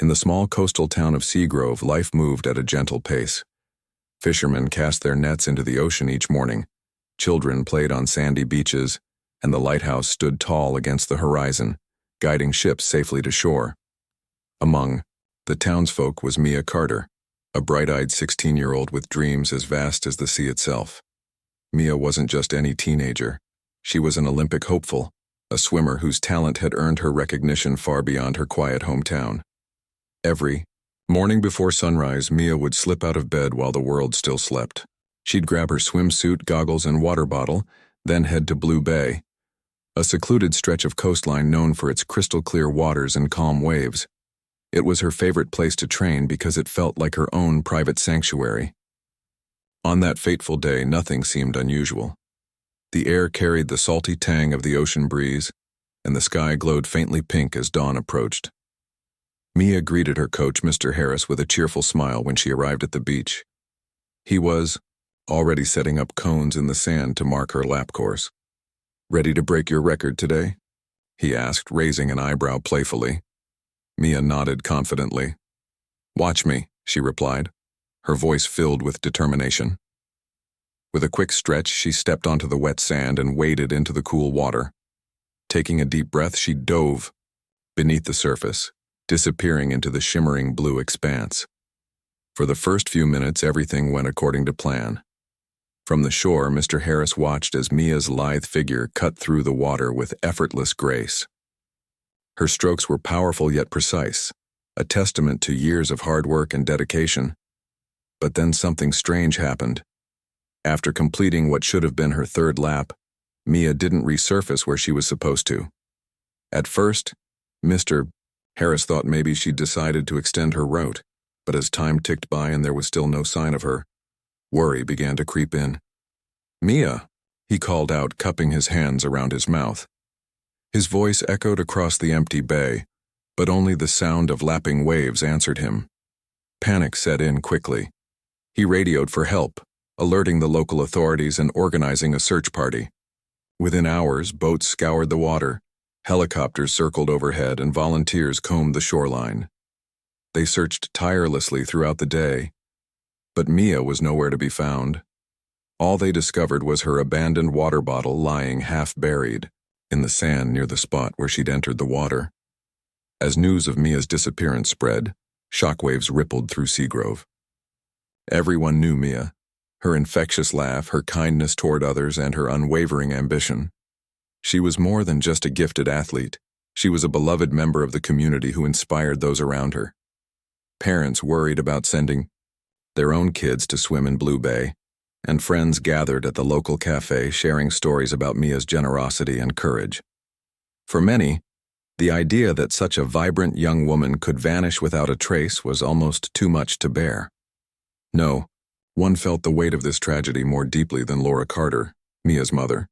In the small coastal town of Seagrove, life moved at a gentle pace. Fishermen cast their nets into the ocean each morning, children played on sandy beaches, and the lighthouse stood tall against the horizon, guiding ships safely to shore. Among the townsfolk was Mia Carter, a bright-eyed 16-year-old with dreams as vast as the sea itself. Mia wasn't just any teenager. She was an Olympic hopeful, a swimmer whose talent had earned her recognition far beyond her quiet hometown. Every morning before sunrise, Mia would slip out of bed while the world still slept. She'd grab her swimsuit, goggles, and water bottle, then head to Blue Bay, a secluded stretch of coastline known for its crystal-clear waters and calm waves. It was her favorite place to train because it felt like her own private sanctuary. On that fateful day, nothing seemed unusual. The air carried the salty tang of the ocean breeze, and the sky glowed faintly pink as dawn approached. Mia greeted her coach, Mr. Harris, with a cheerful smile when she arrived at the beach. He was already setting up cones in the sand to mark her lap course. "Ready to break your record today?" he asked, raising an eyebrow playfully. Mia nodded confidently. "Watch me," she replied, her voice filled with determination. With a quick stretch, she stepped onto the wet sand and waded into the cool water. Taking a deep breath, she dove beneath the surface, disappearing into the shimmering blue expanse. For the first few minutes, everything went according to plan. From the shore, Mr. Harris watched as Mia's lithe figure cut through the water with effortless grace. Her strokes were powerful yet precise, a testament to years of hard work and dedication. But then something strange happened. After completing what should have been her third lap, Mia didn't resurface where she was supposed to. At first, Mr. Harris thought maybe she'd decided to extend her route, but as time ticked by and there was still no sign of her, worry began to creep in. "Mia," he called out, cupping his hands around his mouth. His voice echoed across the empty bay, but only the sound of lapping waves answered him. Panic set in quickly. He radioed for help, alerting the local authorities and organizing a search party. Within hours, boats scoured the water, helicopters circled overhead, and volunteers combed the shoreline. They searched tirelessly throughout the day, but Mia was nowhere to be found. All they discovered was her abandoned water bottle lying half-buried in the sand near the spot where she'd entered the water. As news of Mia's disappearance spread, shockwaves rippled through Seagrove. Everyone knew Mia, her infectious laugh, her kindness toward others, and her unwavering ambition. She was more than just a gifted athlete. She was a beloved member of the community who inspired those around her. Parents worried about sending their own kids to swim in Blue Bay, and friends gathered at the local cafe sharing stories about Mia's generosity and courage. For many, the idea that such a vibrant young woman could vanish without a trace was almost too much to bear. No, one felt the weight of this tragedy more deeply than Laura Carter, Mia's mother.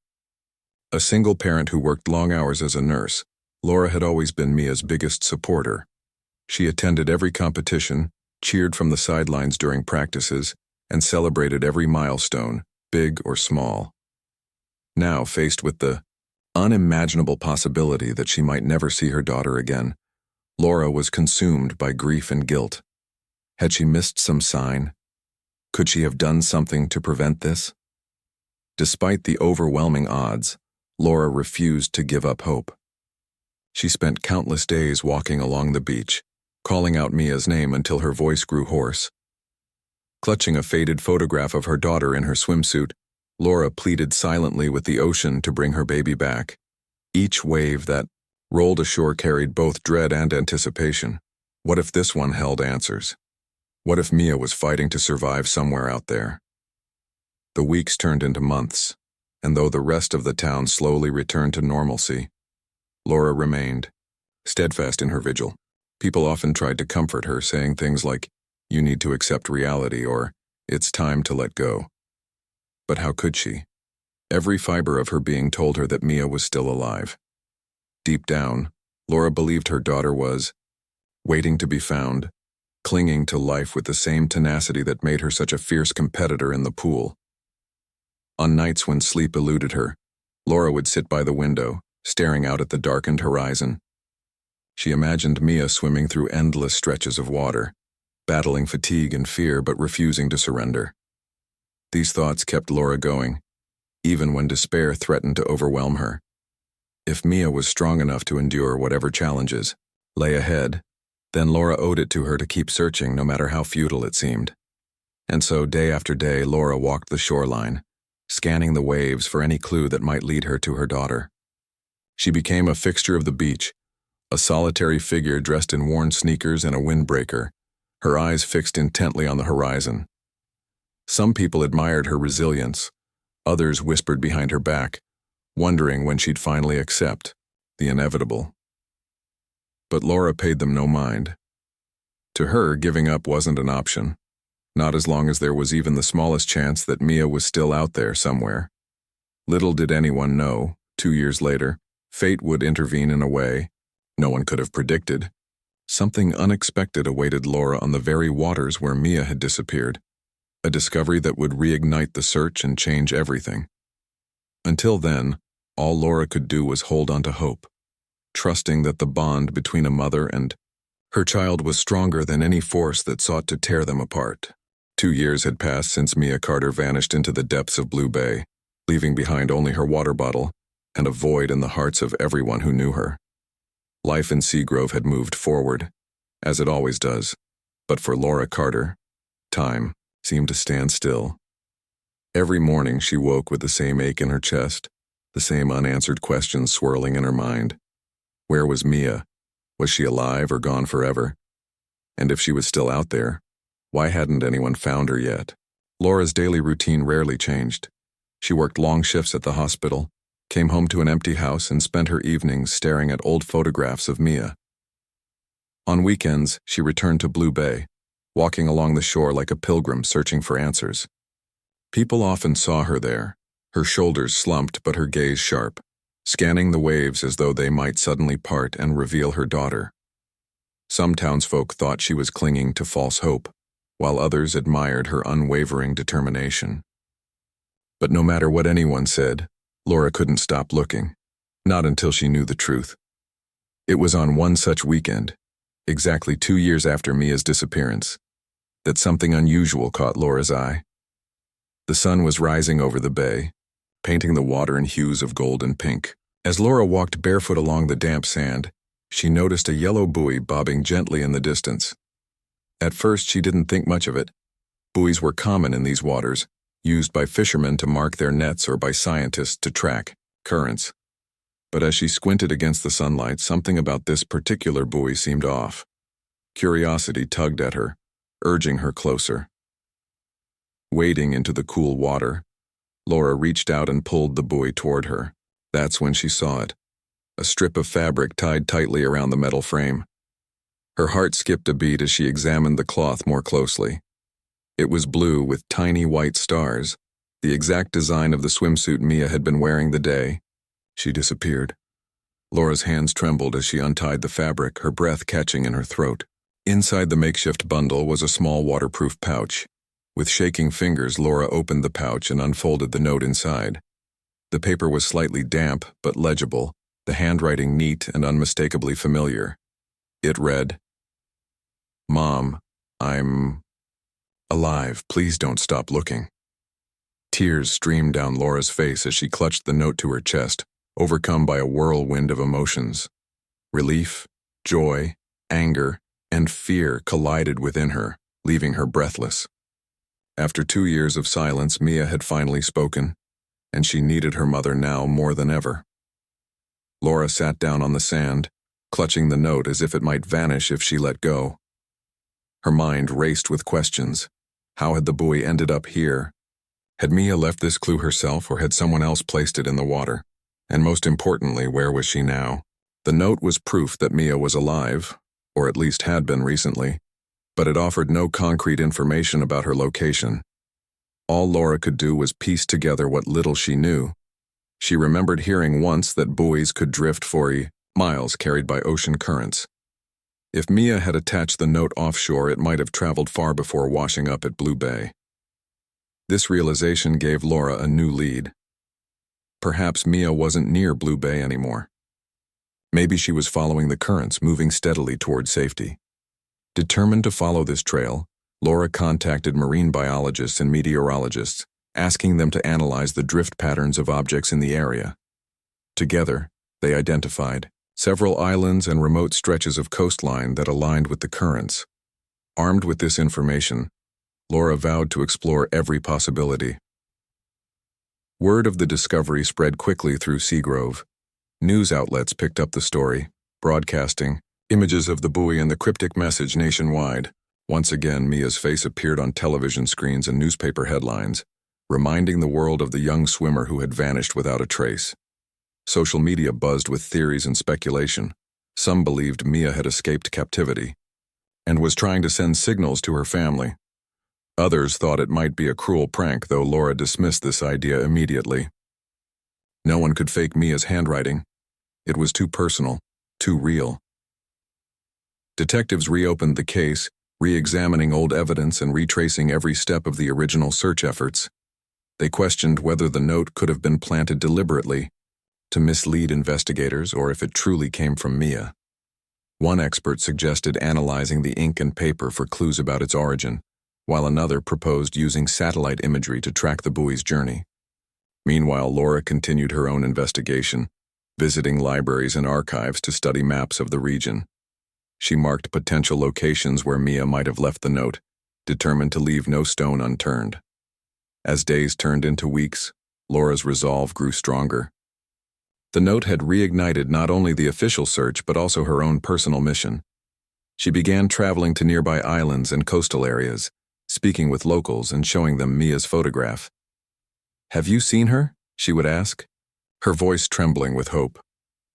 A single parent who worked long hours as a nurse, Laura had always been Mia's biggest supporter. She attended every competition, cheered from the sidelines during practices, and celebrated every milestone, big or small. Now, faced with the unimaginable possibility that she might never see her daughter again, Laura was consumed by grief and guilt. Had she missed some sign? Could she have done something to prevent this? Despite the overwhelming odds, Laura refused to give up hope. She spent countless days walking along the beach, calling out Mia's name until her voice grew hoarse. Clutching a faded photograph of her daughter in her swimsuit, Laura pleaded silently with the ocean to bring her baby back. Each wave that rolled ashore carried both dread and anticipation. What if this one held answers? What if Mia was fighting to survive somewhere out there? The weeks turned into months, and though the rest of the town slowly returned to normalcy, Laura remained steadfast in her vigil. People often tried to comfort her, saying things like, "You need to accept reality," or "It's time to let go." But how could she? Every fiber of her being told her that Mia was still alive. Deep down, Laura believed her daughter was waiting to be found, clinging to life with the same tenacity that made her such a fierce competitor in the pool. On nights when sleep eluded her, Laura would sit by the window, staring out at the darkened horizon. She imagined Mia swimming through endless stretches of water, battling fatigue and fear but refusing to surrender. These thoughts kept Laura going, even when despair threatened to overwhelm her. If Mia was strong enough to endure whatever challenges lay ahead, then Laura owed it to her to keep searching no matter how futile it seemed. And so day after day Laura walked the shoreline, scanning the waves for any clue that might lead her to her daughter. She became a fixture of the beach, a solitary figure dressed in worn sneakers and a windbreaker, her eyes fixed intently on the horizon. Some people admired her resilience, others whispered behind her back, wondering when she'd finally accept the inevitable. But Laura paid them no mind. To her, giving up wasn't an option, not as long as there was even the smallest chance that Mia was still out there somewhere. Little did anyone know, 2 years later, fate would intervene in a way no one could have predicted. Something unexpected awaited Laura on the very waters where Mia had disappeared, a discovery that would reignite the search and change everything. Until then, all Laura could do was hold on to hope, trusting that the bond between a mother and her child was stronger than any force that sought to tear them apart. 2 years had passed since Mia Carter vanished into the depths of Blue Bay, leaving behind only her water bottle and a void in the hearts of everyone who knew her. Life in Seagrove had moved forward, as it always does, but for Laura Carter, time seemed to stand still. Every morning she woke with the same ache in her chest, the same unanswered questions swirling in her mind. Where was Mia? Was she alive or gone forever? And if she was still out there, why hadn't anyone found her yet? Laura's daily routine rarely changed. She worked long shifts at the hospital, came home to an empty house, and spent her evenings staring at old photographs of Mia. On weekends, she returned to Blue Bay, walking along the shore like a pilgrim searching for answers. People often saw her there, her shoulders slumped but her gaze sharp, scanning the waves as though they might suddenly part and reveal her daughter. Some townsfolk thought she was clinging to false hope, while others admired her unwavering determination. But no matter what anyone said, Laura couldn't stop looking, not until she knew the truth. It was on one such weekend, exactly 2 years after Mia's disappearance, that something unusual caught Laura's eye. The sun was rising over the bay, painting the water in hues of gold and pink. As Laura walked barefoot along the damp sand, she noticed a yellow buoy bobbing gently in the distance. At first, she didn't think much of it. Buoys were common in these waters, used by fishermen to mark their nets or by scientists to track currents. But as she squinted against the sunlight, something about this particular buoy seemed off. Curiosity tugged at her, urging her closer. Wading into the cool water, Laura reached out and pulled the buoy toward her. That's when she saw it, a strip of fabric tied tightly around the metal frame. Her heart skipped a beat as she examined the cloth more closely. It was blue with tiny white stars, the exact design of the swimsuit Mia had been wearing the day she disappeared. Laura's hands trembled as she untied the fabric, her breath catching in her throat. Inside the makeshift bundle was a small waterproof pouch. With shaking fingers, Laura opened the pouch and unfolded the note inside. The paper was slightly damp but legible, the handwriting neat and unmistakably familiar. It read, "Mom, I'm alive. Please don't stop looking." Tears streamed down Laura's face as she clutched the note to her chest, overcome by a whirlwind of emotions. Relief, joy, anger, and fear collided within her, leaving her breathless. After 2 years of silence, Mia had finally spoken, and she needed her mother now more than ever. Laura sat down on the sand, clutching the note as if it might vanish if she let go. Her mind raced with questions. How had the buoy ended up here? Had Mia left this clue herself, or had someone else placed it in the water? And most importantly, where was she now? The note was proof that Mia was alive, or at least had been recently, but it offered no concrete information about her location. All Laura could do was piece together what little she knew. She remembered hearing once that buoys could drift for miles carried by ocean currents. If Mia had attached the note offshore, it might have traveled far before washing up at Blue Bay. This realization gave Laura a new lead. Perhaps Mia wasn't near Blue Bay anymore. Maybe she was following the currents, moving steadily toward safety. Determined to follow this trail, Laura contacted marine biologists and meteorologists, asking them to analyze the drift patterns of objects in the area. Together, they identified several islands and remote stretches of coastline that aligned with the currents. Armed with this information, Laura vowed to explore every possibility. Word of the discovery spread quickly through Seagrove. News outlets picked up the story, broadcasting images of the buoy and the cryptic message nationwide. Once again, Mia's face appeared on television screens and newspaper headlines, reminding the world of the young swimmer who had vanished without a trace. Social media buzzed with theories and speculation. Some believed Mia had escaped captivity and was trying to send signals to her family. Others thought it might be a cruel prank, though Laura dismissed this idea immediately. No one could fake Mia's handwriting. It was too personal, too real. Detectives reopened the case, re-examining old evidence and retracing every step of the original search efforts. They questioned whether the note could have been planted deliberately to mislead investigators or if it truly came from Mia. One expert suggested analyzing the ink and paper for clues about its origin, while another proposed using satellite imagery to track the buoy's journey. Meanwhile, Laura continued her own investigation, visiting libraries and archives to study maps of the region. She marked potential locations where Mia might have left the note, determined to leave no stone unturned. As days turned into weeks, Laura's resolve grew stronger. The note had reignited not only the official search but also her own personal mission. She began traveling to nearby islands and coastal areas, speaking with locals and showing them Mia's photograph. "Have you seen her?" she would ask, her voice trembling with hope.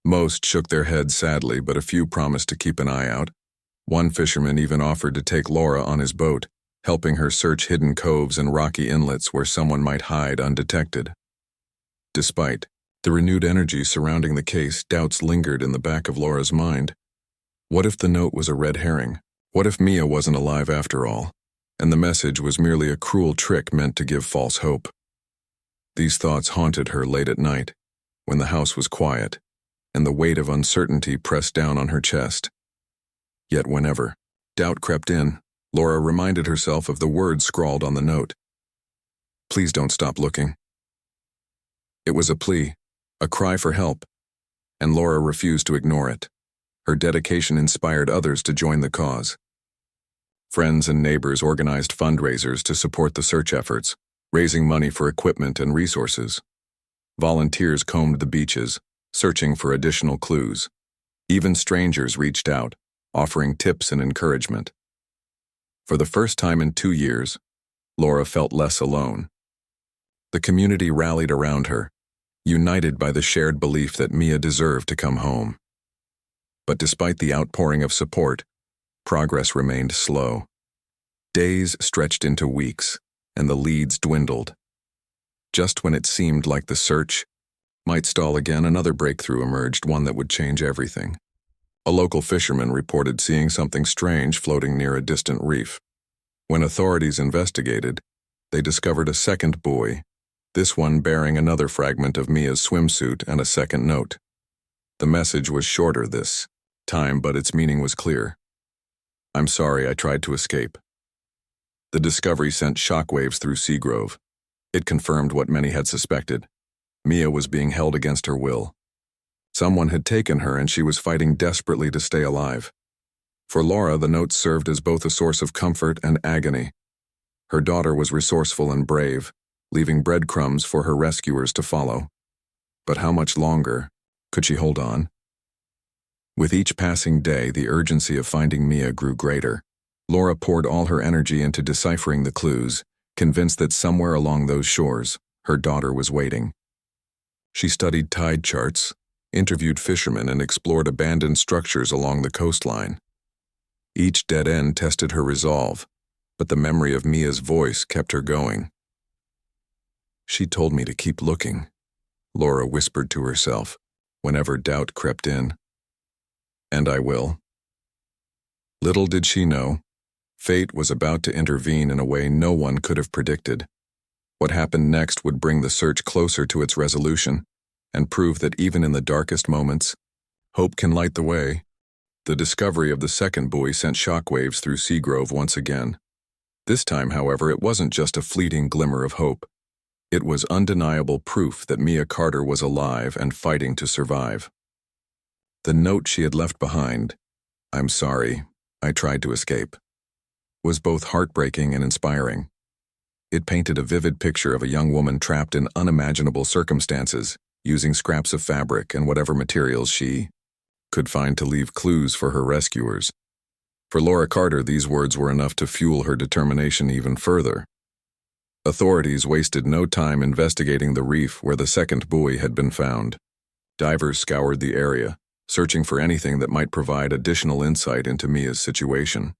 Most shook their heads sadly, but a few promised to keep an eye out. One fisherman even offered to take Laura on his boat, helping her search hidden coves and rocky inlets where someone might hide undetected. Despite the renewed energy surrounding the case, doubts lingered in the back of Laura's mind. What if the note was a red herring? What if Mia wasn't alive after all, and the message was merely a cruel trick meant to give false hope? These thoughts haunted her late at night, when the house was quiet, and the weight of uncertainty pressed down on her chest. Yet whenever doubt crept in, Laura reminded herself of the words scrawled on the note. "Please don't stop looking." It was a plea, a cry for help, and Laura refused to ignore it. Her dedication inspired others to join the cause. Friends and neighbors organized fundraisers to support the search efforts, raising money for equipment and resources. Volunteers combed the beaches, searching for additional clues. Even strangers reached out, offering tips and encouragement. For the first time in 2 years, Laura felt less alone. The community rallied around her, united by the shared belief that Mia deserved to come home. But despite the outpouring of support, progress remained slow. Days stretched into weeks, and the leads dwindled. Just when it seemed like the search might stall again, another breakthrough emerged, one that would change everything. A local fisherman reported seeing something strange floating near a distant reef. When authorities investigated, they discovered a second buoy, this one bearing another fragment of Mia's swimsuit and a second note. The message was shorter this time, but its meaning was clear. "I'm sorry I tried to escape." The discovery sent shockwaves through Seagrove. It confirmed what many had suspected. Mia was being held against her will. Someone had taken her and she was fighting desperately to stay alive. For Laura, the note served as both a source of comfort and agony. Her daughter was resourceful and brave, leaving breadcrumbs for her rescuers to follow. But how much longer could she hold on? With each passing day, the urgency of finding Mia grew greater. Laura poured all her energy into deciphering the clues, convinced that somewhere along those shores, her daughter was waiting. She studied tide charts, interviewed fishermen, and explored abandoned structures along the coastline. Each dead end tested her resolve, but the memory of Mia's voice kept her going. "She told me to keep looking," Laura whispered to herself whenever doubt crept in. "And I will." Little did she know, fate was about to intervene in a way no one could have predicted. What happened next would bring the search closer to its resolution and prove that even in the darkest moments, Hope can light the way. The discovery of the second buoy sent shockwaves through Seagrove once again. This time, however, it wasn't just a fleeting glimmer of hope. It was undeniable proof that Mia Carter was alive and fighting to survive. The note she had left behind, "I'm sorry, I tried to escape," was both heartbreaking and inspiring. It painted a vivid picture of a young woman trapped in unimaginable circumstances, using scraps of fabric and whatever materials she could find to leave clues for her rescuers. For Laura Carter, these words were enough to fuel her determination even further. Authorities wasted no time investigating the reef where the second buoy had been found. Divers scoured the area, searching for anything that might provide additional insight into Mia's situation.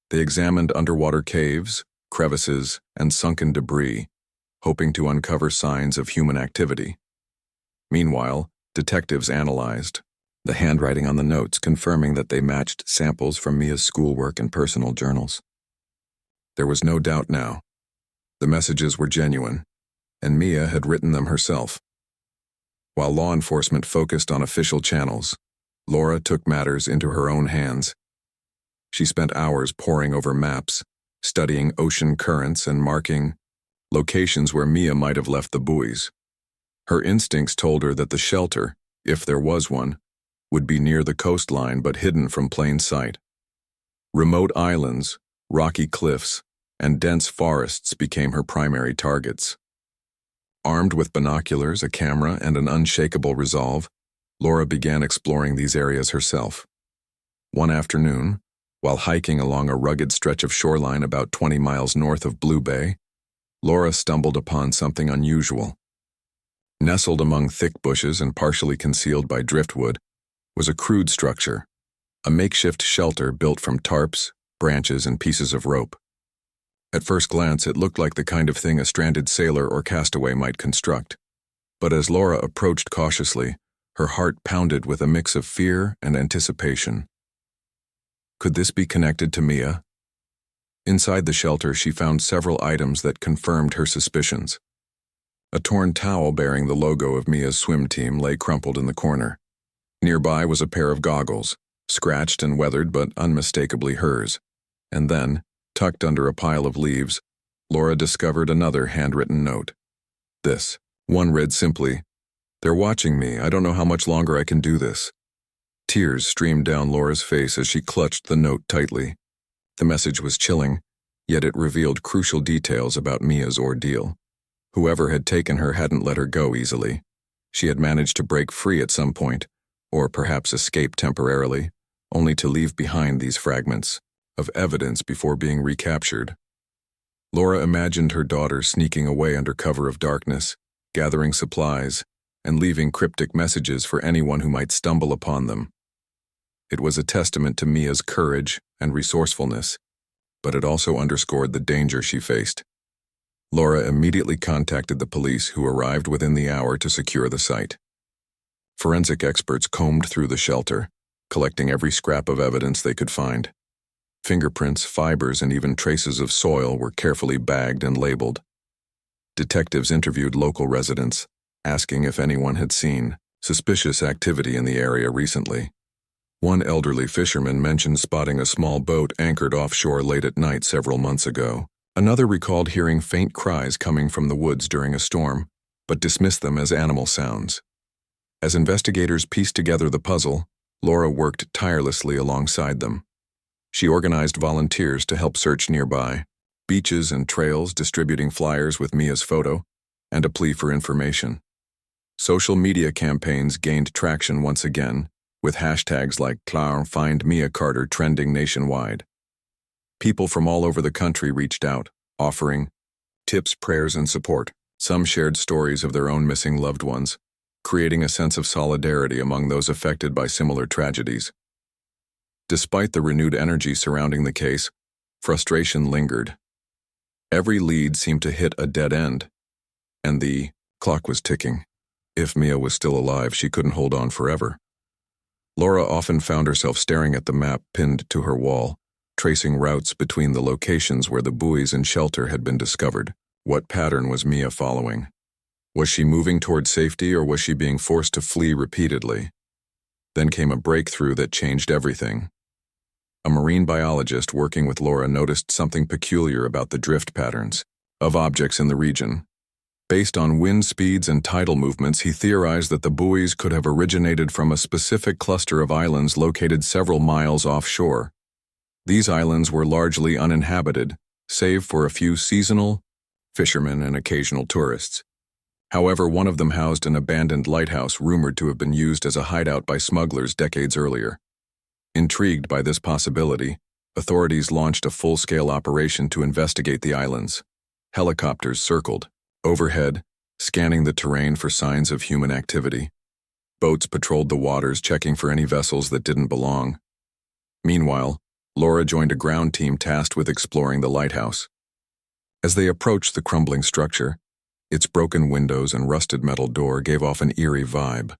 They examined underwater caves, crevices, and sunken debris, hoping to uncover signs of human activity. Meanwhile, detectives analyzed the handwriting on the notes, confirming that they matched samples from Mia's schoolwork and personal journals. There was no doubt now. The messages were genuine, and Mia had written them herself. While law enforcement focused on official channels, Laura took matters into her own hands. She spent hours poring over maps, studying ocean currents and marking locations where Mia might have left the buoys. Her instincts told her that the shelter, if there was one, would be near the coastline but hidden from plain sight. Remote islands, rocky cliffs, and dense forests became her primary targets. Armed with binoculars, a camera, and an unshakable resolve, Laura began exploring these areas herself. One afternoon, while hiking along a rugged stretch of shoreline about 20 miles north of Blue Bay, Laura stumbled upon something unusual. Nestled among thick bushes and partially concealed by driftwood was a crude structure, a makeshift shelter built from tarps, branches, and pieces of rope. At first glance, it looked like the kind of thing a stranded sailor or castaway might construct. But as Laura approached cautiously, her heart pounded with a mix of fear and anticipation. Could this be connected to Mia? Inside the shelter, she found several items that confirmed her suspicions. A torn towel bearing the logo of Mia's swim team lay crumpled in the corner. Nearby was a pair of goggles, scratched and weathered but unmistakably hers. And then, tucked under a pile of leaves, Laura discovered another handwritten note. This one read simply, "They're watching me. I don't know how much longer I can do this." Tears streamed down Laura's face as she clutched the note tightly. The message was chilling, yet it revealed crucial details about Mia's ordeal. Whoever had taken her hadn't let her go easily. She had managed to break free at some point, or perhaps escape temporarily, only to leave behind these fragments of evidence before being recaptured. Laura imagined her daughter sneaking away under cover of darkness, gathering supplies, and leaving cryptic messages for anyone who might stumble upon them. It was a testament to Mia's courage and resourcefulness, but it also underscored the danger she faced. Laura immediately contacted the police, who arrived within the hour to secure the site. Forensic experts combed through the shelter, collecting every scrap of evidence they could find. Fingerprints, fibers, and even traces of soil were carefully bagged and labeled. Detectives interviewed local residents, asking if anyone had seen suspicious activity in the area recently. One elderly fisherman mentioned spotting a small boat anchored offshore late at night several months ago. Another recalled hearing faint cries coming from the woods during a storm, but dismissed them as animal sounds. As investigators pieced together the puzzle, Laura worked tirelessly alongside them. She organized volunteers to help search nearby beaches and trails, distributing flyers with Mia's photo and a plea for information. Social media campaigns gained traction once again, with hashtags like #Find Mia Carter trending nationwide. People from all over the country reached out, offering tips, prayers, and support. Some shared stories of their own missing loved ones, creating a sense of solidarity among those affected by similar tragedies. Despite the renewed energy surrounding the case, frustration lingered. Every lead seemed to hit a dead end, and the clock was ticking. If Mia was still alive, she couldn't hold on forever. Laura often found herself staring at the map pinned to her wall, tracing routes between the locations where the buoys and shelter had been discovered. What pattern was Mia following? Was she moving toward safety, or was she being forced to flee repeatedly? Then came a breakthrough that changed everything. A marine biologist working with Laura noticed something peculiar about the drift patterns of objects in the region. Based on wind speeds and tidal movements, he theorized that the buoys could have originated from a specific cluster of islands located several miles offshore. These islands were largely uninhabited, save for a few seasonal fishermen and occasional tourists. However, one of them housed an abandoned lighthouse rumored to have been used as a hideout by smugglers decades earlier. Intrigued by this possibility, authorities launched a full-scale operation to investigate the islands. Helicopters circled overhead, scanning the terrain for signs of human activity. Boats patrolled the waters, checking for any vessels that didn't belong. Meanwhile, Laura joined a ground team tasked with exploring the lighthouse. As they approached the crumbling structure, its broken windows and rusted metal door gave off an eerie vibe.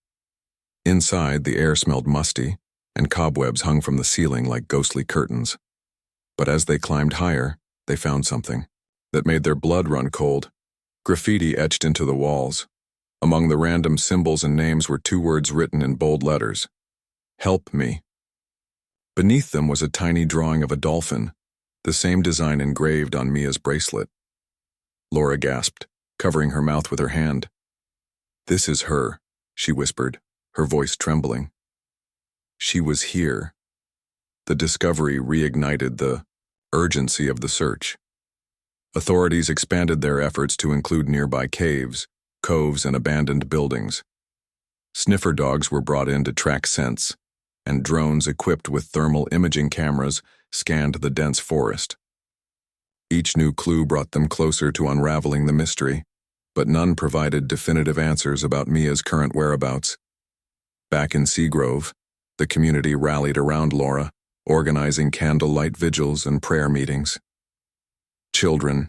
Inside, the air smelled musty, and cobwebs hung from the ceiling like ghostly curtains. But as they climbed higher, they found something that made their blood run cold. Graffiti etched into the walls. Among the random symbols and names were 2 words written in bold letters: "Help me." Beneath them was a tiny drawing of a dolphin, the same design engraved on Mia's bracelet. Laura gasped, covering her mouth with her hand. "This is her," she whispered, her voice trembling. She was here. The discovery reignited the urgency of the search. Authorities expanded their efforts to include nearby caves, coves, and abandoned buildings. Sniffer dogs were brought in to track scents, and drones equipped with thermal imaging cameras scanned the dense forest. Each new clue brought them closer to unraveling the mystery, but none provided definitive answers about Mia's current whereabouts. Back in Seagrove, the community rallied around Laura, organizing candlelight vigils and prayer meetings. Children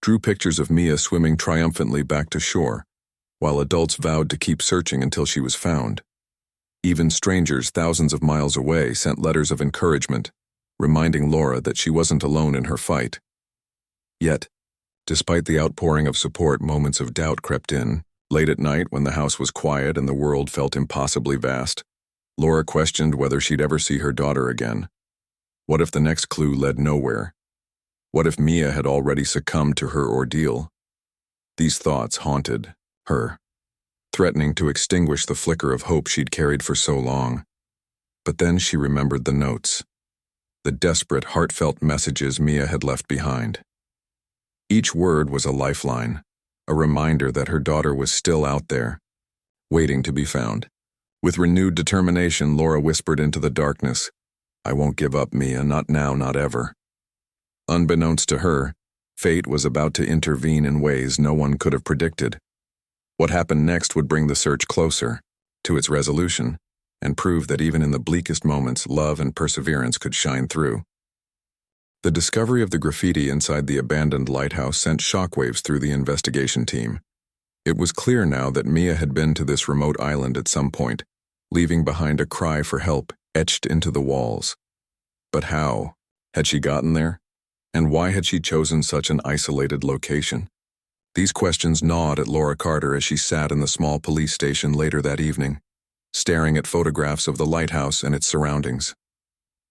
drew pictures of Mia swimming triumphantly back to shore, while adults vowed to keep searching until she was found. Even strangers thousands of miles away sent letters of encouragement, reminding Laura that she wasn't alone in her fight. Yet, despite the outpouring of support, moments of doubt crept in. Late at night, when the house was quiet and the world felt impossibly vast, Laura questioned whether she'd ever see her daughter again. What if the next clue led nowhere? What if Mia had already succumbed to her ordeal? These thoughts haunted her, threatening to extinguish the flicker of hope she'd carried for so long. But then she remembered the notes, the desperate, heartfelt messages Mia had left behind. Each word was a lifeline, a reminder that her daughter was still out there, waiting to be found. With renewed determination, Laura whispered into the darkness, "I won't give up, Mia, not now, not ever." Unbeknownst to her, fate was about to intervene in ways no one could have predicted. What happened next would bring the search closer to its resolution and prove that even in the bleakest moments, love and perseverance could shine through. The discovery of the graffiti inside the abandoned lighthouse sent shockwaves through the investigation team. It was clear now that Mia had been to this remote island at some point, leaving behind a cry for help etched into the walls. But how had she gotten there? And why had she chosen such an isolated location? These questions gnawed at Laura Carter as she sat in the small police station later that evening, staring at photographs of the lighthouse and its surroundings.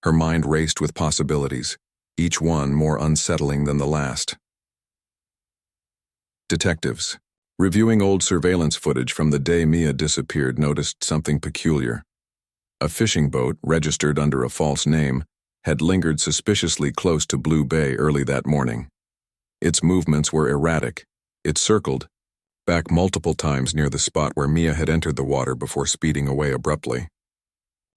Her mind raced with possibilities, each one more unsettling than the last. Detectives, reviewing old surveillance footage from the day Mia disappeared, noticed something peculiar. A fishing boat, registered under a false name, had lingered suspiciously close to Blue Bay early that morning. Its movements were erratic. It circled back multiple times near the spot where Mia had entered the water before speeding away abruptly.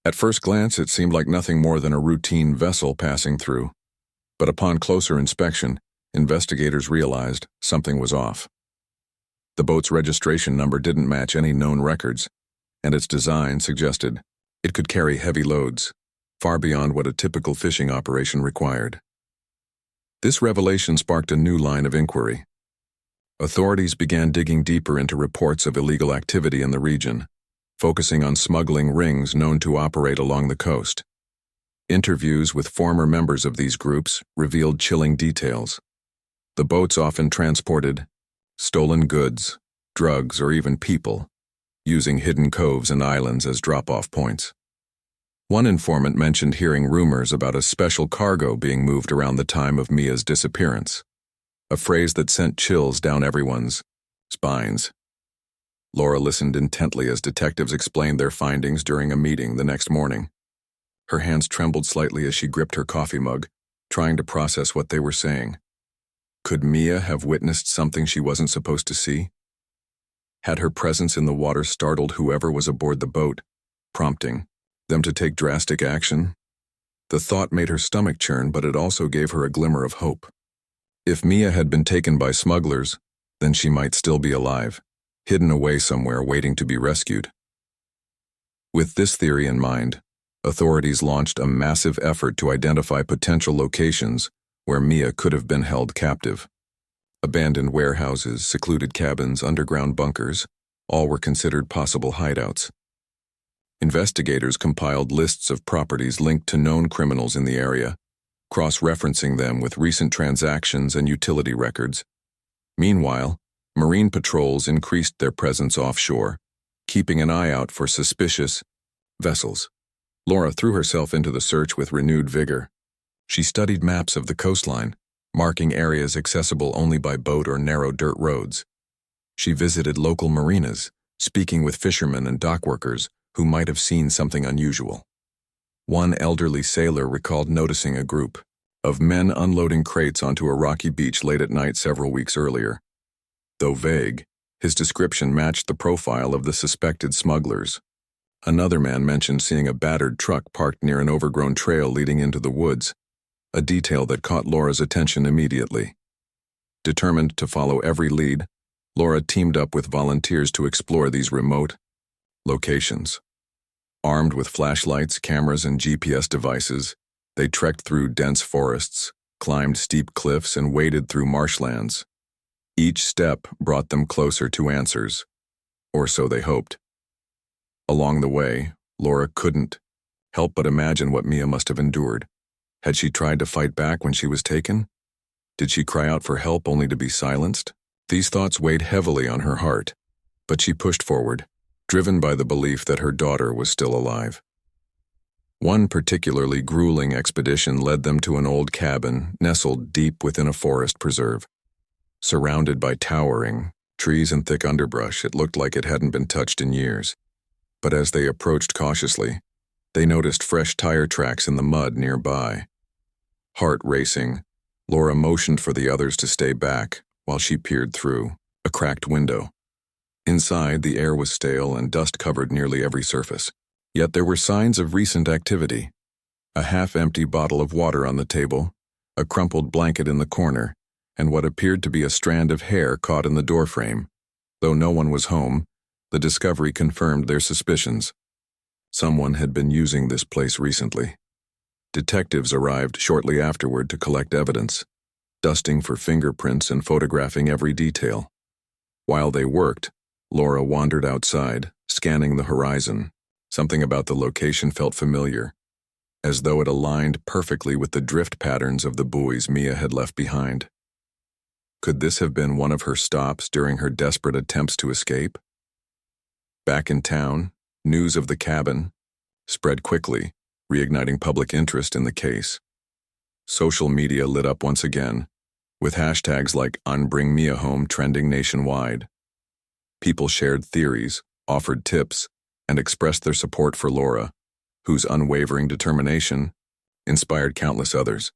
At first glance, it seemed like nothing more than a routine vessel passing through. But upon closer inspection, investigators realized something was off. The boat's registration number didn't match any known records, and its design suggested it could carry heavy loads, far beyond what a typical fishing operation required. This revelation sparked a new line of inquiry. Authorities began digging deeper into reports of illegal activity in the region, focusing on smuggling rings known to operate along the coast. Interviews with former members of these groups revealed chilling details. The boats often transported stolen goods, drugs, or even people, using hidden coves and islands as drop-off points. One informant mentioned hearing rumors about a special cargo being moved around the time of Mia's disappearance, a phrase that sent chills down everyone's spines. Laura listened intently as detectives explained their findings during a meeting the next morning. Her hands trembled slightly as she gripped her coffee mug, trying to process what they were saying. Could Mia have witnessed something she wasn't supposed to see? Had her presence in the water startled whoever was aboard the boat, prompting them to take drastic action? The thought made her stomach churn, but it also gave her a glimmer of hope. If Mia had been taken by smugglers, then she might still be alive, hidden away somewhere waiting to be rescued. With this theory in mind, authorities launched a massive effort to identify potential locations where Mia could have been held captive. Abandoned warehouses, secluded cabins, underground bunkers, all were considered possible hideouts. Investigators compiled lists of properties linked to known criminals in the area, cross-referencing them with recent transactions and utility records. Meanwhile, marine patrols increased their presence offshore, keeping an eye out for suspicious vessels. Laura threw herself into the search with renewed vigor. She studied maps of the coastline, marking areas accessible only by boat or narrow dirt roads. She visited local marinas, speaking with fishermen and dockworkers who might have seen something unusual. One elderly sailor recalled noticing a group of men unloading crates onto a rocky beach late at night several weeks earlier. Though vague, his description matched the profile of the suspected smugglers. Another man mentioned seeing a battered truck parked near an overgrown trail leading into the woods, a detail that caught Laura's attention immediately. Determined to follow every lead, Laura teamed up with volunteers to explore these remote locations. Armed with flashlights, cameras, and GPS devices, they trekked through dense forests, climbed steep cliffs, and waded through marshlands. Each step brought them closer to answers, or so they hoped. Along the way, Laura couldn't help but imagine what Mia must have endured. Had she tried to fight back when she was taken? Did she cry out for help only to be silenced? These thoughts weighed heavily on her heart, but she pushed forward, driven by the belief that her daughter was still alive. One particularly grueling expedition led them to an old cabin nestled deep within a forest preserve. Surrounded by towering trees and thick underbrush, it looked like it hadn't been touched in years. But as they approached cautiously, they noticed fresh tire tracks in the mud nearby. Heart racing, Laura motioned for the others to stay back while she peered through a cracked window. Inside, the air was stale and dust covered nearly every surface. Yet there were signs of recent activity. A half-empty bottle of water on the table, a crumpled blanket in the corner, and what appeared to be a strand of hair caught in the doorframe. Though no one was home, the discovery confirmed their suspicions. Someone had been using this place recently. Detectives arrived shortly afterward to collect evidence, dusting for fingerprints and photographing every detail. While they worked, Laura wandered outside, scanning the horizon. Something about the location felt familiar, as though it aligned perfectly with the drift patterns of the buoys Mia had left behind. Could this have been one of her stops during her desperate attempts to escape? Back in town, news of the cabin spread quickly, reigniting public interest in the case. Social media lit up once again, with hashtags like #UnBringMiaHome trending nationwide. People shared theories, offered tips, and expressed their support for Laura, whose unwavering determination inspired countless others.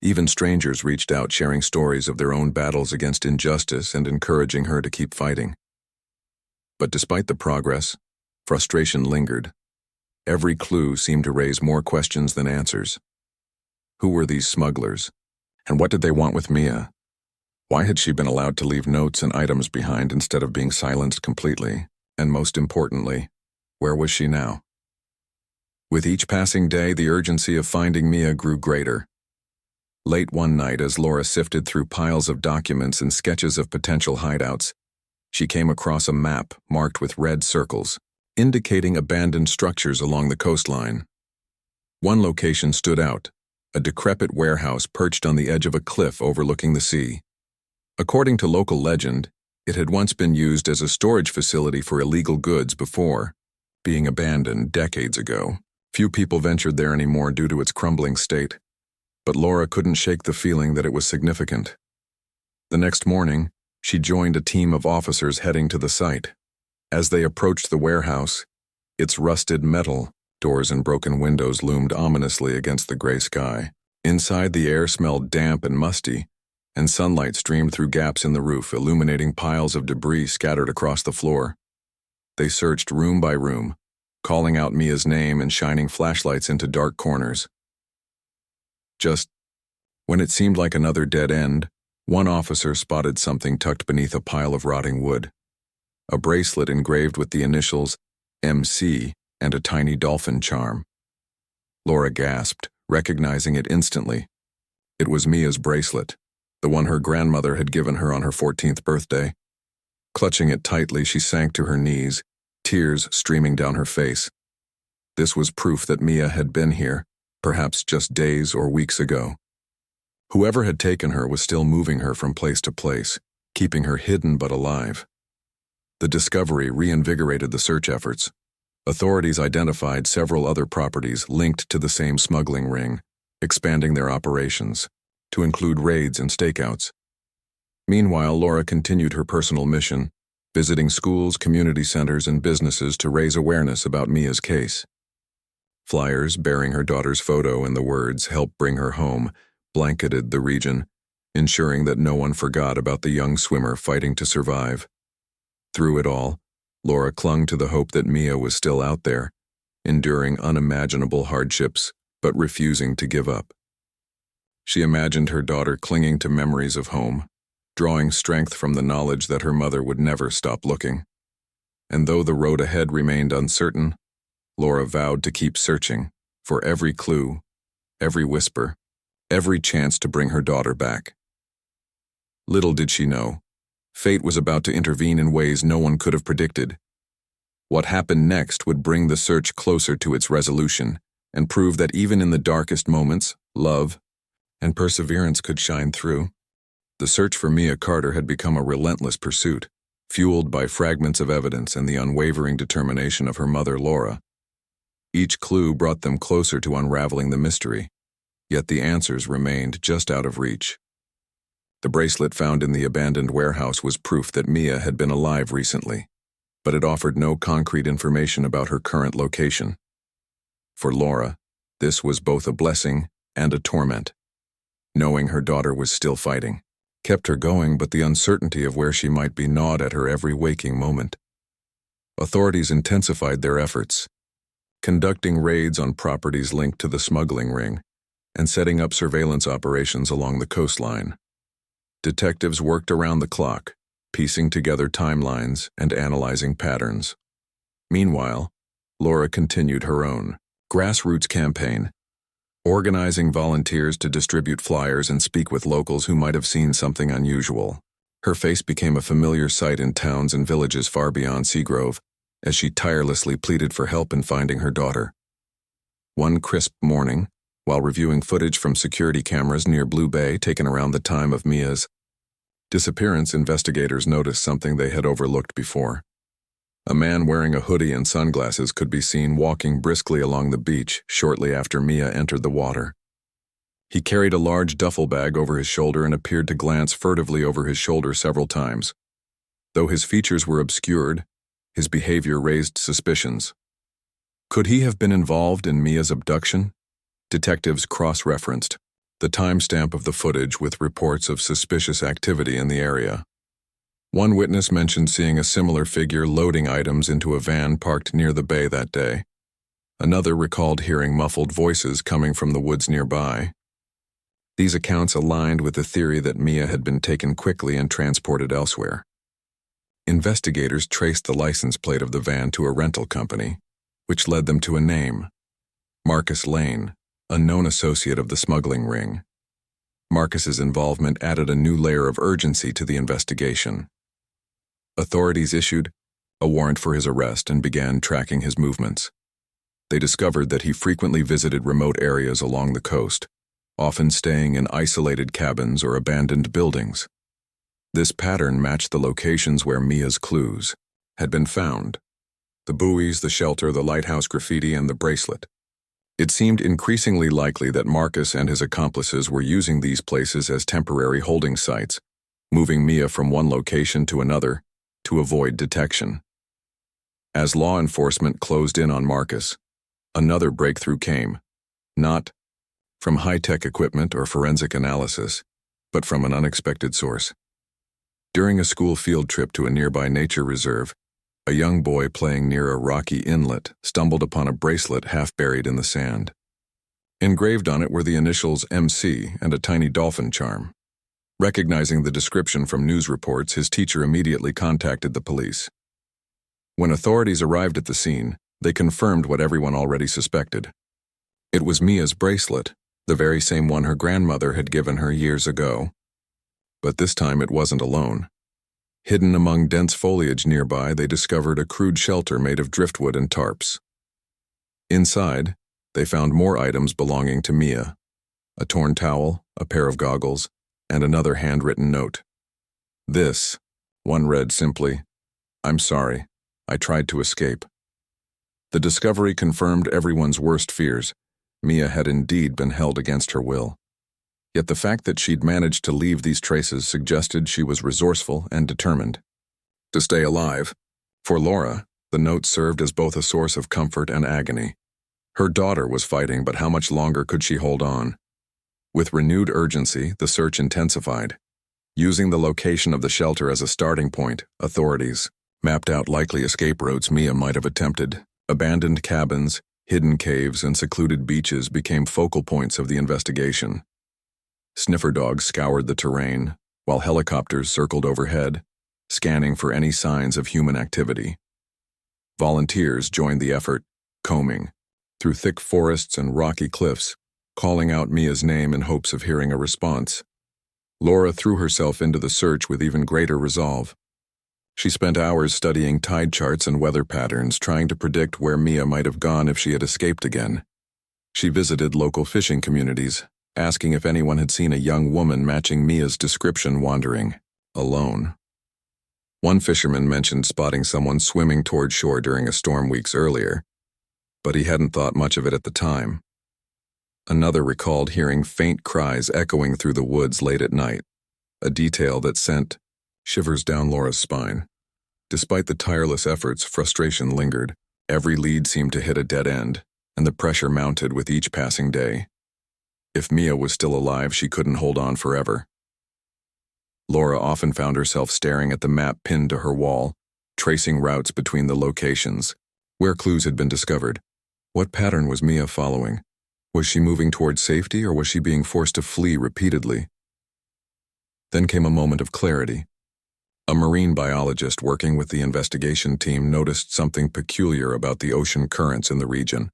Even strangers reached out, sharing stories of their own battles against injustice and encouraging her to keep fighting. But despite the progress, frustration lingered. Every clue seemed to raise more questions than answers. Who were these smugglers? And what did they want with Mia? Why had she been allowed to leave notes and items behind instead of being silenced completely? And most importantly, where was she now? With each passing day, the urgency of finding Mia grew greater. Late one night, as Laura sifted through piles of documents and sketches of potential hideouts, she came across a map marked with red circles, indicating abandoned structures along the coastline. One location stood out, a decrepit warehouse perched on the edge of a cliff overlooking the sea. According to local legend, It had once been used as a storage facility for illegal goods before being abandoned decades ago. Few people ventured there anymore due to its crumbling state, but Laura couldn't shake the feeling that it was significant. The next morning, she joined a team of officers heading to the site. As they approached the warehouse, its rusted metal doors and broken windows loomed ominously against the gray sky. Inside, the air smelled damp and musty, and sunlight streamed through gaps in the roof, illuminating piles of debris scattered across the floor. They searched room by room, calling out Mia's name and shining flashlights into dark corners. Just when it seemed like another dead end, one officer spotted something tucked beneath a pile of rotting wood. A bracelet engraved with the initials MC and a tiny dolphin charm. Laura gasped, recognizing it instantly. It was Mia's bracelet, the one her grandmother had given her on her 14th birthday. Clutching it tightly, she sank to her knees, tears streaming down her face. This was proof that Mia had been here, perhaps just days or weeks ago. Whoever had taken her was still moving her from place to place, keeping her hidden but alive. The discovery reinvigorated the search efforts. Authorities identified several other properties linked to the same smuggling ring, expanding their operations to include raids and stakeouts. Meanwhile, Laura continued her personal mission, visiting schools, community centers, and businesses to raise awareness about Mia's case. Flyers bearing her daughter's photo and the words "Help bring her home" blanketed the region, ensuring that no one forgot about the young swimmer fighting to survive. Through it all, Laura clung to the hope that Mia was still out there, enduring unimaginable hardships, but refusing to give up. She imagined her daughter clinging to memories of home, drawing strength from the knowledge that her mother would never stop looking. And though the road ahead remained uncertain, Laura vowed to keep searching for every clue, every whisper, every chance to bring her daughter back. Little did she know, fate was about to intervene in ways no one could have predicted. What happened next would bring the search closer to its resolution and prove that even in the darkest moments, love and perseverance could shine through. The search for Mia Carter had become a relentless pursuit, fueled by fragments of evidence and the unwavering determination of her mother, Laura. Each clue brought them closer to unraveling the mystery, yet the answers remained just out of reach. The bracelet found in the abandoned warehouse was proof that Mia had been alive recently, but it offered no concrete information about her current location. For Laura, this was both a blessing and a torment. Knowing her daughter was still fighting kept her going, but the uncertainty of where she might be gnawed at her every waking moment. Authorities intensified their efforts, conducting raids on properties linked to the smuggling ring and setting up surveillance operations along the coastline. Detectives worked around the clock, piecing together timelines and analyzing patterns. Meanwhile, Laura continued her own grassroots campaign, organizing volunteers to distribute flyers and speak with locals who might have seen something unusual. Her face became a familiar sight in towns and villages far beyond Seagrove, as she tirelessly pleaded for help in finding her daughter. One crisp morning, while reviewing footage from security cameras near Blue Bay taken around the time of Mia's disappearance, investigators noticed something they had overlooked before. A man wearing a hoodie and sunglasses could be seen walking briskly along the beach shortly after Mia entered the water. He carried a large duffel bag over his shoulder and appeared to glance furtively over his shoulder several times. Though his features were obscured, his behavior raised suspicions. Could he have been involved in Mia's abduction? Detectives cross-referenced the timestamp of the footage with reports of suspicious activity in the area. One witness mentioned seeing a similar figure loading items into a van parked near the bay that day. Another recalled hearing muffled voices coming from the woods nearby. These accounts aligned with the theory that Mia had been taken quickly and transported elsewhere. Investigators traced the license plate of the van to a rental company, which led them to a name: Marcus Lane, a known associate of the smuggling ring. Marcus's involvement added a new layer of urgency to the investigation. Authorities issued a warrant for his arrest and began tracking his movements. They discovered that he frequently visited remote areas along the coast, often staying in isolated cabins or abandoned buildings. This pattern matched the locations where Mia's clues had been found: the buoys, the shelter, the lighthouse graffiti, and the bracelet. It seemed increasingly likely that Marcus and his accomplices were using these places as temporary holding sites, moving Mia from one location to another to avoid detection. As law enforcement closed in on Marcus, another breakthrough came, not from high-tech equipment or forensic analysis, but from an unexpected source. During a school field trip to a nearby nature reserve, a young boy playing near a rocky inlet stumbled upon a bracelet half buried in the sand. Engraved on it were the initials MC and a tiny dolphin charm. Recognizing the description from news reports, his teacher immediately contacted the police. When authorities arrived at the scene, they confirmed what everyone already suspected. It was Mia's bracelet, the very same one her grandmother had given her years ago. But this time it wasn't alone. Hidden among dense foliage nearby, they discovered a crude shelter made of driftwood and tarps. Inside, they found more items belonging to Mia: a torn towel, a pair of goggles, and another handwritten note. This, one read simply, "I'm sorry, I tried to escape." The discovery confirmed everyone's worst fears. Mia had indeed been held against her will. Yet the fact that she'd managed to leave these traces suggested she was resourceful and determined to stay alive. For Laura, the note served as both a source of comfort and agony. Her daughter was fighting, but how much longer could she hold on? With renewed urgency, the search intensified. Using the location of the shelter as a starting point, authorities mapped out likely escape routes Mia might have attempted. Abandoned cabins, hidden caves, and secluded beaches became focal points of the investigation. Sniffer dogs scoured the terrain, while helicopters circled overhead, scanning for any signs of human activity. Volunteers joined the effort, combing through thick forests and rocky cliffs, calling out Mia's name in hopes of hearing a response. Laura threw herself into the search with even greater resolve. She spent hours studying tide charts and weather patterns, trying to predict where Mia might have gone if she had escaped again. She visited local fishing communities, asking if anyone had seen a young woman matching Mia's description wandering alone. One fisherman mentioned spotting someone swimming toward shore during a storm weeks earlier, but he hadn't thought much of it at the time. Another recalled hearing faint cries echoing through the woods late at night, a detail that sent shivers down Laura's spine. Despite the tireless efforts, frustration lingered. Every lead seemed to hit a dead end, and the pressure mounted with each passing day. If Mia was still alive, she couldn't hold on forever. Laura often found herself staring at the map pinned to her wall, tracing routes between the locations, where clues had been discovered. What pattern was Mia following? Was she moving towards safety, or was she being forced to flee repeatedly? Then came a moment of clarity. A marine biologist working with the investigation team noticed something peculiar about the ocean currents in the region.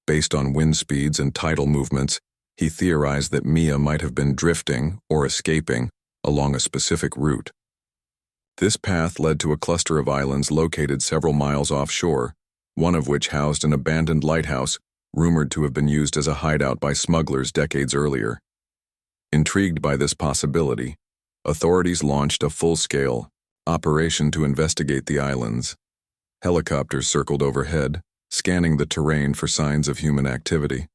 Based on wind speeds and tidal movements, he theorized that Mia might have been drifting or escaping along a specific route. This path led to a cluster of islands located several miles offshore, one of which housed an abandoned lighthouse rumored to have been used as a hideout by smugglers decades earlier. Intrigued by this possibility, authorities launched a full-scale operation to investigate the islands. Helicopters circled overhead, scanning the terrain for signs of human activity.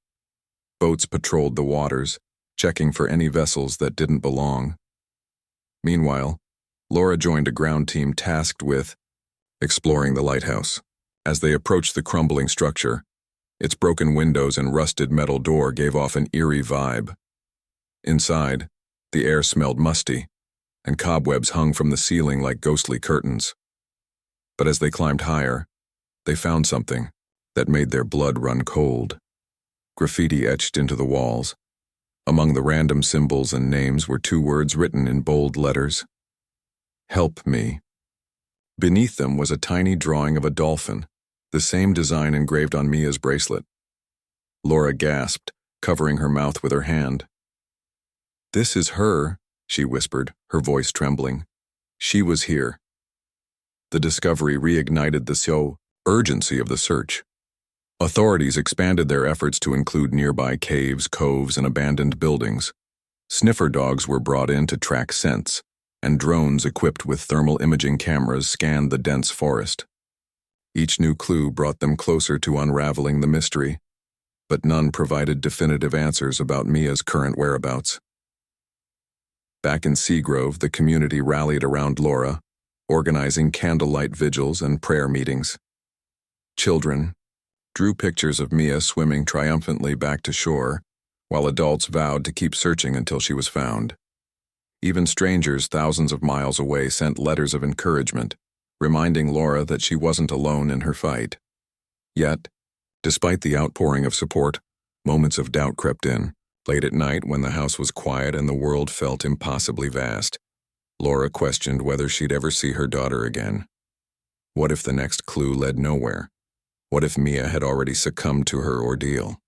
Boats patrolled the waters, checking for any vessels that didn't belong. Meanwhile, Laura joined a ground team tasked with exploring the lighthouse. As they approached the crumbling structure, its broken windows and rusted metal door gave off an eerie vibe. Inside, the air smelled musty, and cobwebs hung from the ceiling like ghostly curtains. But as they climbed higher, they found something that made their blood run cold. Graffiti etched into the walls. Among the random symbols and names were two words written in bold letters: "Help me." Beneath them was a tiny drawing of a dolphin, the same design engraved on Mia's bracelet. Laura gasped, covering her mouth with her hand. "This is her," she whispered, her voice trembling. "She was here." The discovery reignited the urgency of the search. Authorities expanded their efforts to include nearby caves, coves, and abandoned buildings. Sniffer dogs were brought in to track scents, and drones equipped with thermal imaging cameras scanned the dense forest. Each new clue brought them closer to unraveling the mystery, but none provided definitive answers about Mia's current whereabouts. Back in Seagrove, the community rallied around Laura, organizing candlelight vigils and prayer meetings. Children drew pictures of Mia swimming triumphantly back to shore, while adults vowed to keep searching until she was found. Even strangers thousands of miles away sent letters of encouragement, reminding Laura that she wasn't alone in her fight. Yet, despite the outpouring of support, moments of doubt crept in. Late at night, when the house was quiet and the world felt impossibly vast, Laura questioned whether she'd ever see her daughter again. What if the next clue led nowhere? What if Mia had already succumbed to her ordeal?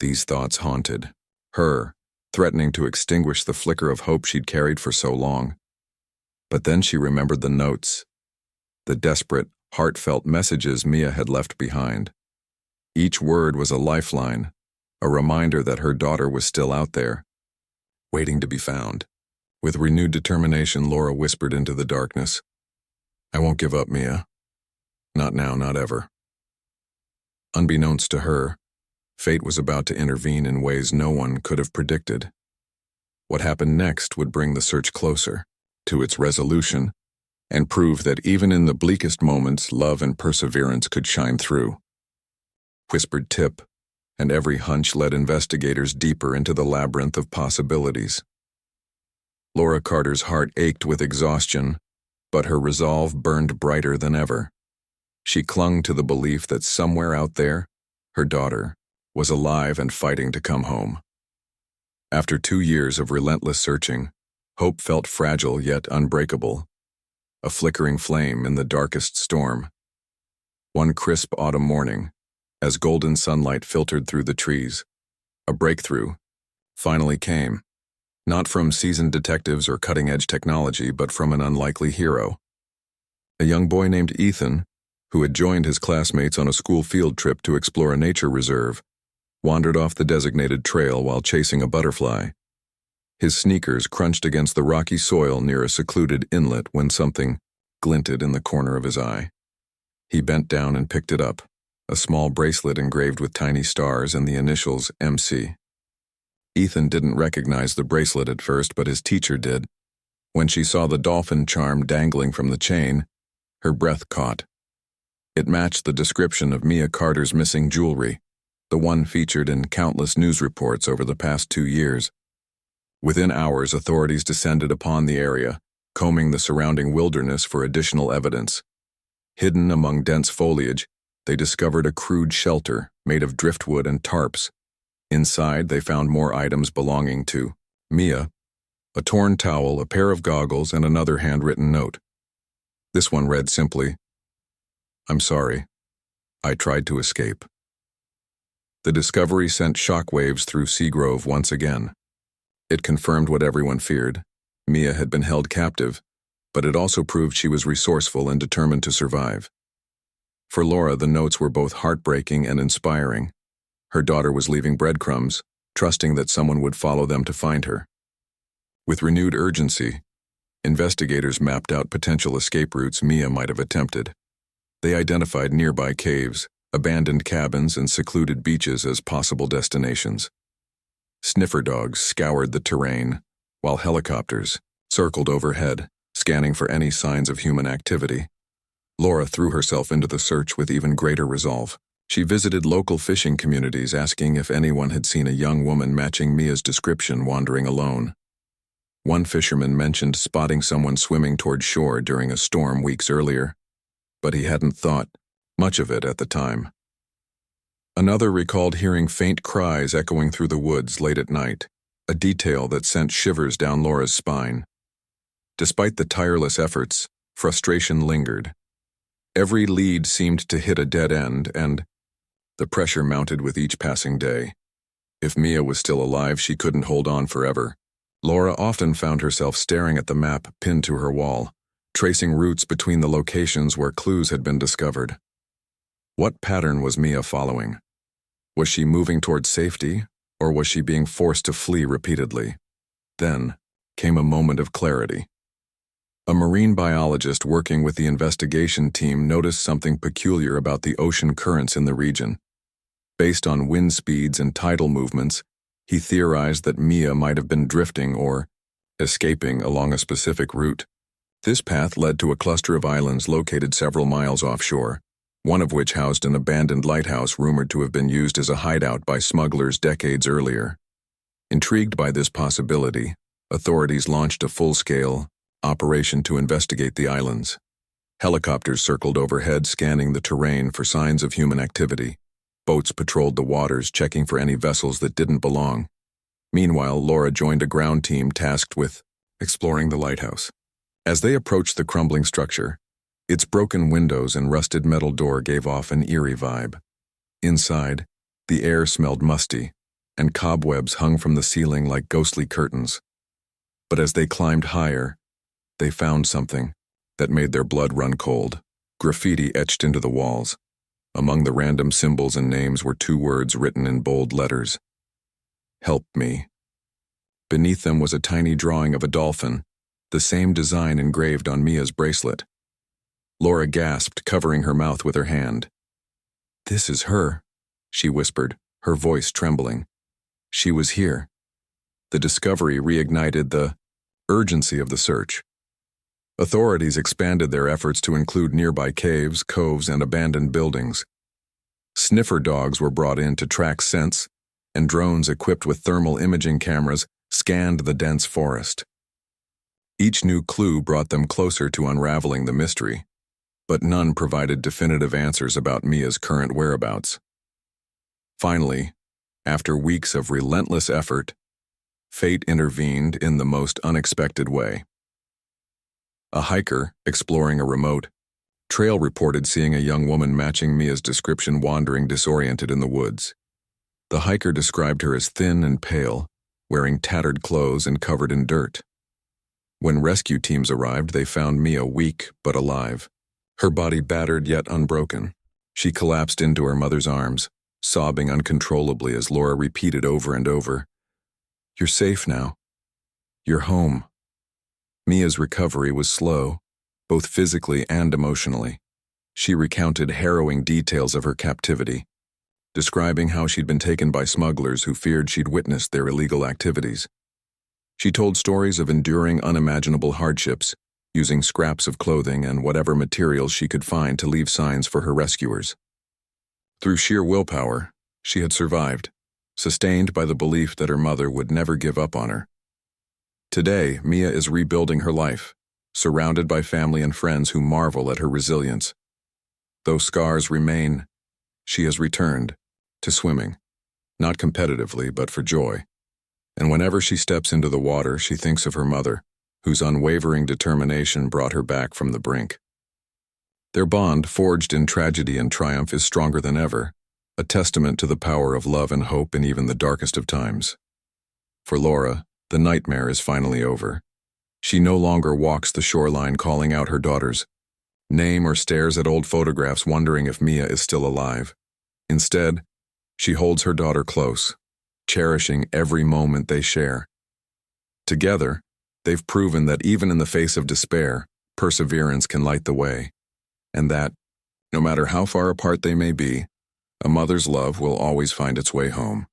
These thoughts haunted her, threatening to extinguish the flicker of hope she'd carried for so long. But then she remembered the notes, the desperate, heartfelt messages Mia had left behind. Each word was a lifeline, a reminder that her daughter was still out there, waiting to be found. With renewed determination, Laura whispered into the darkness, "I won't give up, Mia. Not now, not ever." Unbeknownst to her, fate was about to intervene in ways no one could have predicted. What happened next would bring the search closer to its resolution and prove that even in the bleakest moments, love and perseverance could shine through. Whispered tip, and every hunch led investigators deeper into the labyrinth of possibilities. Laura Carter's heart ached with exhaustion, but her resolve burned brighter than ever. She clung to the belief that somewhere out there, her daughter was alive and fighting to come home. After 2 years of relentless searching, hope felt fragile yet unbreakable, a flickering flame in the darkest storm. One crisp autumn morning, as golden sunlight filtered through the trees, a breakthrough finally came, not from seasoned detectives or cutting-edge technology, but from an unlikely hero. A young boy named Ethan, who had joined his classmates on a school field trip to explore a nature reserve, wandered off the designated trail while chasing a butterfly. His sneakers crunched against the rocky soil near a secluded inlet when something glinted in the corner of his eye. He bent down and picked it up, a small bracelet engraved with tiny stars and the initials MC. Ethan didn't recognize the bracelet at first, but his teacher did. When she saw the dolphin charm dangling from the chain, her breath caught. It matched the description of Mia Carter's missing jewelry, the one featured in countless news reports over the past 2 years. Within hours, authorities descended upon the area, combing the surrounding wilderness for additional evidence. Hidden among dense foliage, they discovered a crude shelter made of driftwood and tarps. Inside, they found more items belonging to Mia, a torn towel, a pair of goggles, and another handwritten note. This one read simply, "I'm sorry. I tried to escape." The discovery sent shockwaves through Seagrove once again. It confirmed what everyone feared. Mia had been held captive, but it also proved she was resourceful and determined to survive. For Laura, the notes were both heartbreaking and inspiring. Her daughter was leaving breadcrumbs, trusting that someone would follow them to find her. With renewed urgency, investigators mapped out potential escape routes Mia might have attempted. They identified nearby caves, abandoned cabins, and secluded beaches as possible destinations. Sniffer dogs scoured the terrain, while helicopters circled overhead, scanning for any signs of human activity. Laura threw herself into the search with even greater resolve. She visited local fishing communities, asking if anyone had seen a young woman matching Mia's description wandering alone. One fisherman mentioned spotting someone swimming toward shore during a storm weeks earlier, but he hadn't thought much of it at the time. Another recalled hearing faint cries echoing through the woods late at night, a detail that sent shivers down Laura's spine. Despite the tireless efforts, frustration lingered. Every lead seemed to hit a dead end, and the pressure mounted with each passing day. If Mia was still alive, she couldn't hold on forever. Laura often found herself staring at the map pinned to her wall, tracing routes between the locations where clues had been discovered. What pattern was Mia following? Was she moving toward safety, or was she being forced to flee repeatedly? Then came a moment of clarity. A marine biologist working with the investigation team noticed something peculiar about the ocean currents in the region. Based on wind speeds and tidal movements, he theorized that Mia might have been drifting or escaping along a specific route. This path led to a cluster of islands located several miles offshore, one of which housed an abandoned lighthouse rumored to have been used as a hideout by smugglers decades earlier. Intrigued by this possibility, authorities launched a full-scale operation to investigate the islands. Helicopters circled overhead, scanning the terrain for signs of human activity. Boats patrolled the waters, checking for any vessels that didn't belong. Meanwhile, Laura joined a ground team tasked with exploring the lighthouse. As they approached the crumbling structure, its broken windows and rusted metal door gave off an eerie vibe. Inside, the air smelled musty, and cobwebs hung from the ceiling like ghostly curtains. But as they climbed higher, they found something that made their blood run cold. Graffiti etched into the walls. Among the random symbols and names were 2 words written in bold letters. "Help me." Beneath them was a tiny drawing of a dolphin, the same design engraved on Mia's bracelet. Laura gasped, covering her mouth with her hand. "This is her," she whispered, her voice trembling. She was here. The discovery reignited the urgency of the search. Authorities expanded their efforts to include nearby caves, coves, and abandoned buildings. Sniffer dogs were brought in to track scents, and drones equipped with thermal imaging cameras scanned the dense forest. Each new clue brought them closer to unraveling the mystery, but none provided definitive answers about Mia's current whereabouts. Finally, after weeks of relentless effort, fate intervened in the most unexpected way. A hiker, exploring a remote trail, reported seeing a young woman matching Mia's description wandering disoriented in the woods. The hiker described her as thin and pale, wearing tattered clothes and covered in dirt. When rescue teams arrived, they found Mia weak but alive, her body battered yet unbroken. She collapsed into her mother's arms, sobbing uncontrollably as Laura repeated over and over, "You're safe now. You're home." Mia's recovery was slow, both physically and emotionally. She recounted harrowing details of her captivity, describing how she'd been taken by smugglers who feared she'd witnessed their illegal activities. She told stories of enduring unimaginable hardships, using scraps of clothing and whatever materials she could find to leave signs for her rescuers. Through sheer willpower, she had survived, sustained by the belief that her mother would never give up on her. Today, Mia is rebuilding her life, surrounded by family and friends who marvel at her resilience. Though scars remain, she has returned to swimming, not competitively but for joy. And whenever she steps into the water, she thinks of her mother, whose unwavering determination brought her back from the brink. Their bond, forged in tragedy and triumph, is stronger than ever, a testament to the power of love and hope in even the darkest of times. For Laura, the nightmare is finally over. She no longer walks the shoreline calling out her daughter's name or stares at old photographs wondering if Mia is still alive. Instead, she holds her daughter close, cherishing every moment they share. Together, they've proven that even in the face of despair, perseverance can light the way, and that, no matter how far apart they may be, a mother's love will always find its way home.